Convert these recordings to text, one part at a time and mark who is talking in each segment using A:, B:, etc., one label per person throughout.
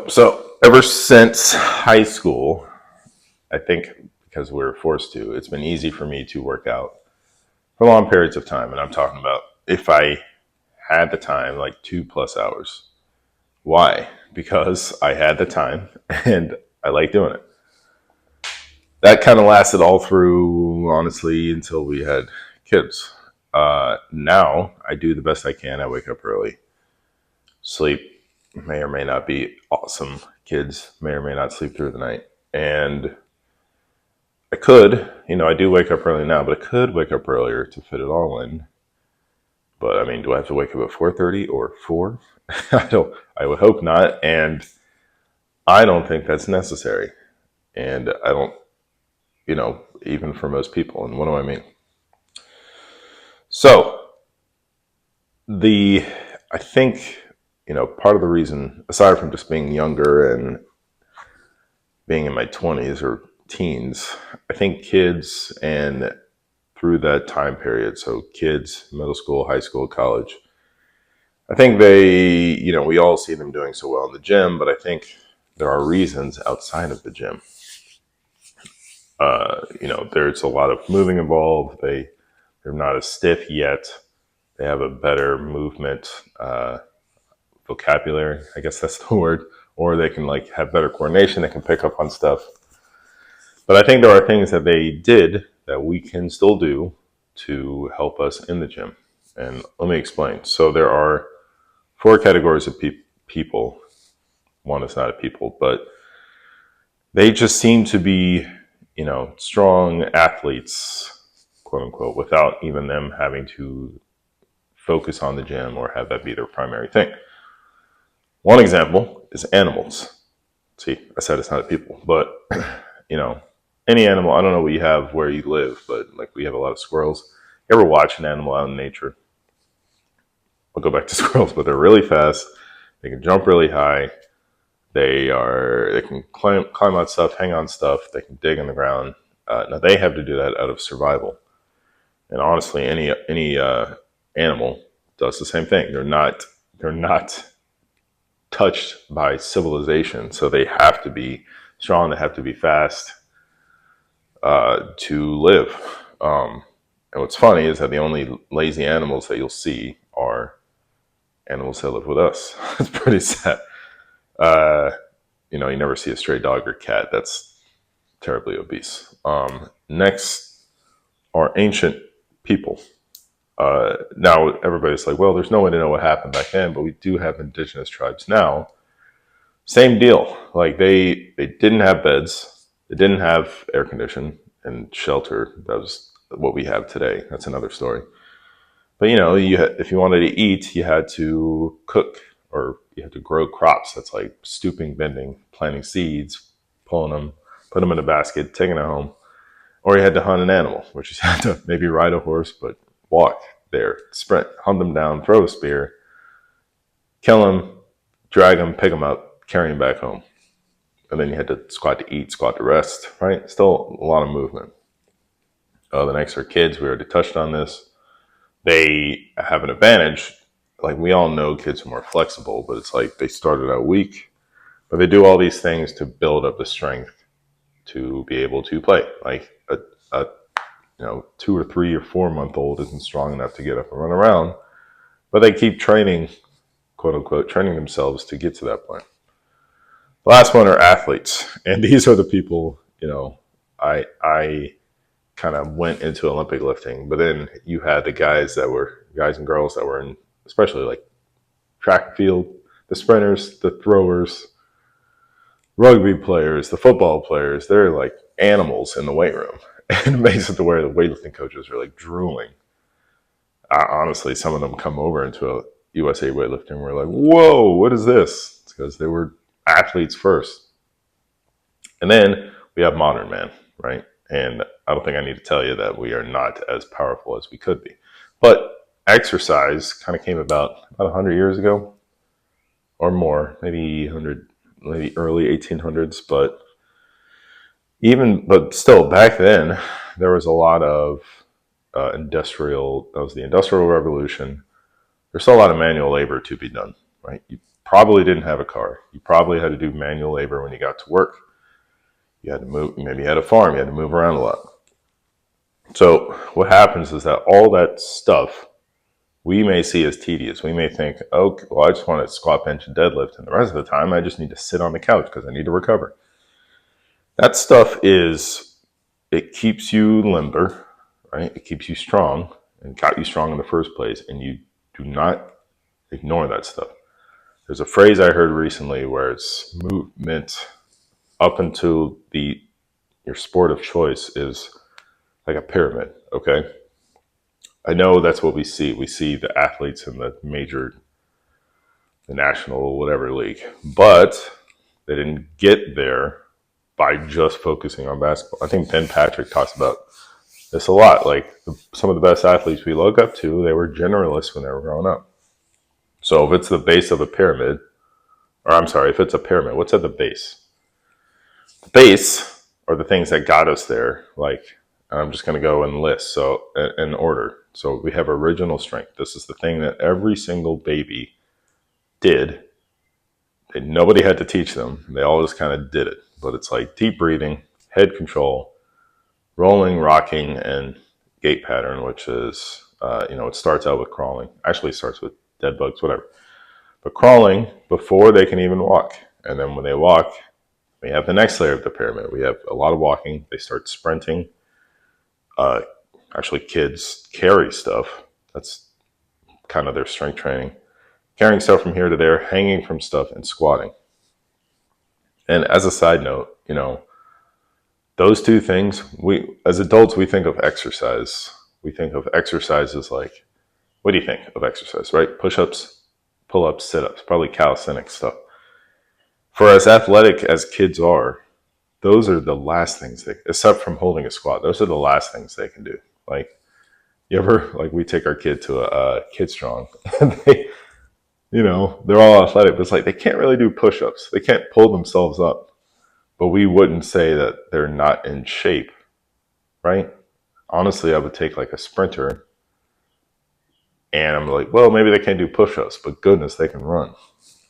A: So ever since high school, I think because we were forced to, it's been easy for me to work out for long periods of time. And I'm talking about if I had the time, like 2+ hours. Why? Because I had the time and I like doing it. That kind of lasted all through, honestly, until we had kids. Now I do the best I can. I wake up early. Sleep may or may not be awesome. Kids may or may not sleep through the night. And I could, I do wake up early now, but I could wake up earlier to fit it all in. But I mean, do I have to wake up at 4:30 or 4? I don't. I would hope not, and I don't think that's necessary. And I don't, even for most people. And what do I mean? So the, I think, part of the reason, aside from just being younger and being in my 20s or teens, I think kids and through that time period, so kids, middle school, high school, college, I think we all see them doing so well in the gym, but I think there are reasons outside of the gym. There's a lot of moving involved. They're not as stiff yet. They have a better movement vocabulary, I guess that's the word, or they can like have better coordination. They can pick up on stuff. But I think there are things that they did that we can still do to help us in the gym. And let me explain. So there are four categories of people. One is not a people, but they just seem to be, strong athletes, quote unquote, without even them having to focus on the gym or have that be their primary thing. One example is animals. See, I said it's not a people, but you know, any animal. I don't know what you have where you live, but like we have a lot of squirrels. You ever watch an animal out in nature? I'll go back to squirrels, but they're really fast. They can jump really high. They can climb out stuff, hang on stuff. They can dig in the ground. Now they have to do that out of survival. And honestly, any animal does the same thing. They're not touched by civilization, so they have to be strong. They have to be fast to live. And what's funny is that the only lazy animals that you'll see are animals that live with us. It's pretty sad. Uh, you never see a stray dog or cat that's terribly obese. Next are ancient people. Now everybody's like, well, there's no way to know what happened back then, but we do have indigenous tribes now. Same deal. Like they didn't have beds, they didn't have air conditioning and shelter. That was what we have today. That's another story. But if you wanted to eat, you had to cook or you had to grow crops. That's like stooping, bending, planting seeds, pulling them, put them in a basket, taking it home. Or you had to hunt an animal, which you had to maybe ride a horse, but walk there, sprint, hunt them down, throw a spear, kill them, drag them, pick them up, carry them back home. And then you had to squat to eat, squat to rest, right? Still a lot of movement. The next are kids. We already touched on this. They have an advantage. Like we all know kids are more flexible, but it's like they started out weak, but they do all these things to build up the strength to be able to play. Like a 2 or 3 or 4 month old isn't strong enough to get up and run around, but they keep training, quote unquote, training themselves to get to that point. The last one are athletes, and these are the people, I kind of went into Olympic lifting, but then you had the guys and girls that were in, especially like track and field, the sprinters, the throwers, rugby players, the football players. They're like animals in the weight room. And it makes it to where the weightlifting coaches are like drooling. Honestly, some of them come over into a USA weightlifting and we're like, whoa, what is this? It's because they were athletes first. And then we have modern man, right? And I don't think I need to tell you that we are not as powerful as we could be. But exercise kind of came about 100 years ago or more, maybe 100, maybe early 1800s. But still back then, there was a lot of that was the Industrial Revolution. There's still a lot of manual labor to be done, right? probably didn't have a car. You probably had to do manual labor when you got to work. You had to move, maybe you had a farm, you had to move around a lot. So what happens is that all that stuff we may see as tedious. We may think, oh, well, I just want to squat, bench, and deadlift, and the rest of the time I just need to sit on the couch because I need to recover. That stuff it keeps you limber, right? It keeps you strong and got you strong in the first place, and you do not ignore that stuff. There's a phrase I heard recently where it's movement up until your sport of choice is like a pyramid, okay? I know that's what we see. We see the athletes in the national, whatever league, but they didn't get there by just focusing on basketball. I think Ben Patrick talks about this a lot. Like some of the best athletes we look up to, they were generalists when they were growing up. So if it's the base of a pyramid, or I'm sorry, if it's a pyramid, what's at the base? The base are the things that got us there. Like I'm just going to go and list. So in order. So we have original strength. This is the thing that every single baby did. Nobody had to teach them. They all just kind of did it. But it's like deep breathing, head control, rolling, rocking, and gait pattern, which is, it starts out with crawling. Actually, it starts with dead bugs, whatever. But crawling before they can even walk. And then when they walk, we have the next layer of the pyramid. We have a lot of walking. They start sprinting. Actually, kids carry stuff. That's kind of their strength training. Carrying stuff from here to there, hanging from stuff, and squatting. And as a side note, those two things, as adults, we think of exercise. We think of exercise as like, what do you think of exercise, right? Push-ups, pull-ups, sit-ups, probably calisthenics stuff. For as athletic as kids are, those are the last things except from holding a squat, those are the last things they can do. Like, we take our kid to a Kid Strong, and they're all athletic, but it's like they can't really do push-ups. They can't pull themselves up. But we wouldn't say that they're not in shape, right? Honestly, I would take like a sprinter and I'm like, well, maybe they can't do push-ups, but goodness, they can run.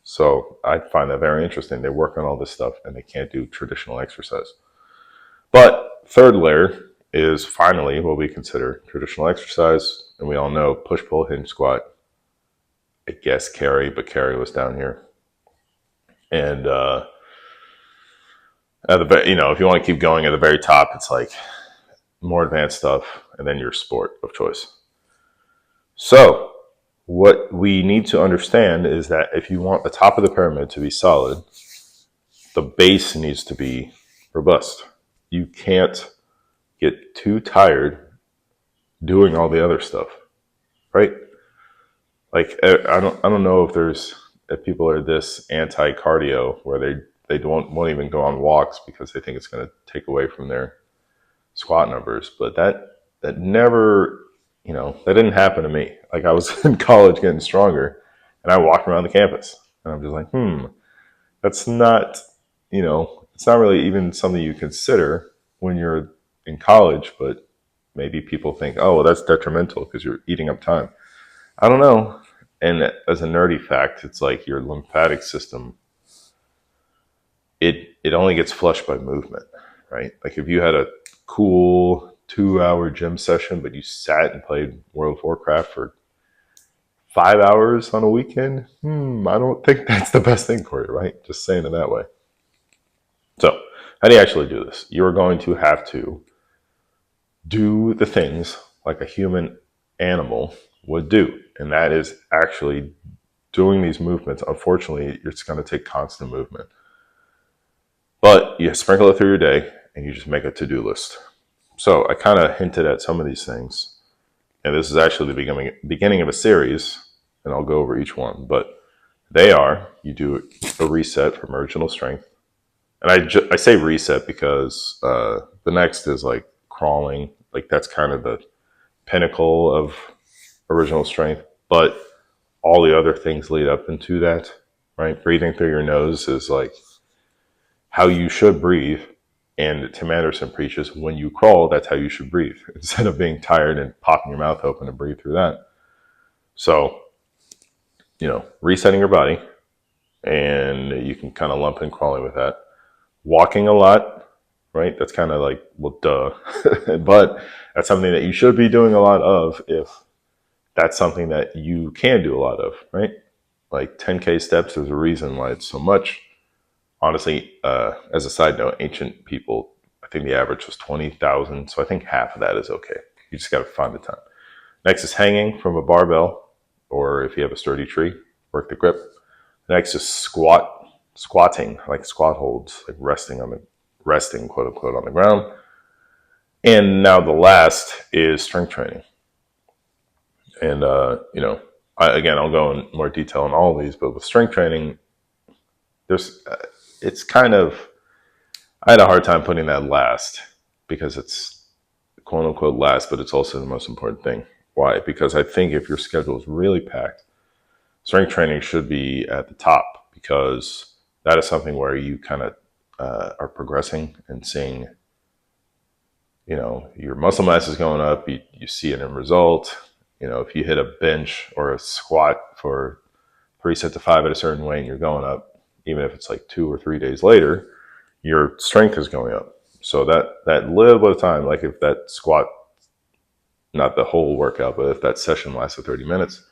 A: So I find that very interesting. They work on all this stuff and they can't do traditional exercise. But third layer is finally what we consider traditional exercise. And we all know push, pull, hinge, squat. I guess carry, but carry was down here. And, if you want to keep going at the very top, it's like more advanced stuff, and then your sport of choice. So what we need to understand is that if you want the top of the pyramid to be solid, the base needs to be robust. You can't get too tired doing all the other stuff, right? Like I don't know if people are this anti-cardio where they won't even go on walks because they think it's going to take away from their squat numbers. But that never, that didn't happen to me. Like I was in college getting stronger and I walked around the campus and I'm just like, that's not, it's not really even something you consider when you're in college, but maybe people think, oh, well, that's detrimental because you're eating up time. I don't know. And as a nerdy fact, it's like your lymphatic system, it only gets flushed by movement, right? Like if you had a cool 2-hour gym session, but you sat and played World of Warcraft for 5 hours on a weekend, I don't think that's the best thing for you, right? Just saying it that way. So how do you actually do this? You're going to have to do the things like a human animal would do. And that is actually doing these movements. Unfortunately, it's going to take constant movement. But you sprinkle it through your day and you just make a to-do list. So I kind of hinted at some of these things. And this is actually the beginning of a series, and I'll go over each one. But you do a reset from original strength. And I say reset because the next is like crawling. Like that's kind of the pinnacle of original strength. But all the other things lead up into that, right? Breathing through your nose is like how you should breathe. And Tim Anderson preaches, when you crawl, that's how you should breathe, instead of being tired and popping your mouth open to breathe through that. So, resetting your body, and you can kind of lump in crawling with that. Walking a lot, right? That's kind of like, well, duh. But that's something that you should be doing a lot of if that's something that you can do a lot of, right? Like 10K steps, there's a reason why it's so much. Honestly, as a side note, ancient people, I think the average was 20,000. So I think half of that is okay. You just got to find the time. Next is hanging from a barbell, or if you have a sturdy tree, work the grip. Next is squatting, like squat holds, like resting, quote unquote, on the ground. And now the last is strength training. And, again, I'll go in more detail on all of these, but with strength training, it's kind of, I had a hard time putting that last because it's quote unquote last, but it's also the most important thing. Why? Because I think if your schedule is really packed, strength training should be at the top because that is something where you kind of are progressing and seeing, your muscle mass is going up. You see an end result. If you hit a bench or a squat for 3 sets of 5 at a certain weight and you're going up, even if it's like 2 or 3 days later, your strength is going up. So that little bit of time, like if that squat, not the whole workout, but if that session lasted 30 minutes,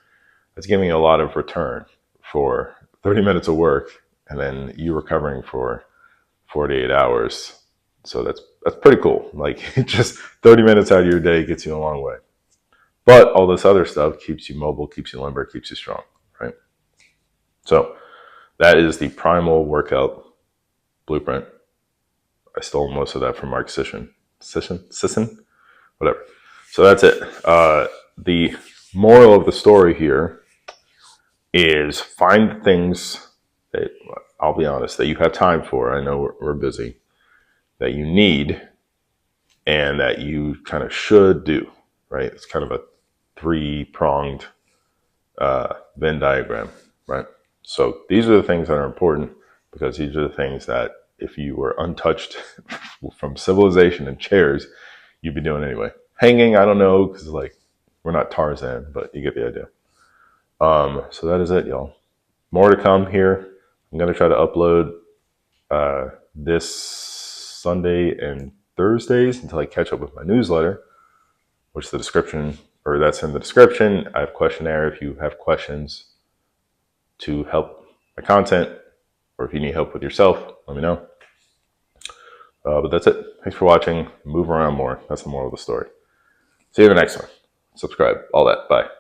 A: it's giving you a lot of return for 30 minutes of work and then you recovering for 48 hours. So that's pretty cool. Like just 30 minutes out of your day gets you a long way. But all this other stuff keeps you mobile, keeps you limber, keeps you strong, right? So that is the Primal workout blueprint. I stole most of that from Mark Sisson, whatever. So that's it. The moral of the story here is find things that, I'll be honest, that you have time for. I know we're busy, that you need and that you kind of should do, right? It's kind of a 3-pronged Venn diagram, right? So these are the things that are important because these are the things that if you were untouched from civilization and chairs, you'd be doing anyway. Hanging, I don't know, because like we're not Tarzan, but you get the idea. So that is it, y'all. More to come here. I'm going to try to upload this Sunday and Thursdays until I catch up with my newsletter, which is that's in the description. I have a questionnaire if you have questions to help my content, or if you need help with yourself, let me know. But that's it. Thanks for watching. Move around more. That's the moral of the story. See you in the next one. Subscribe. All that. Bye.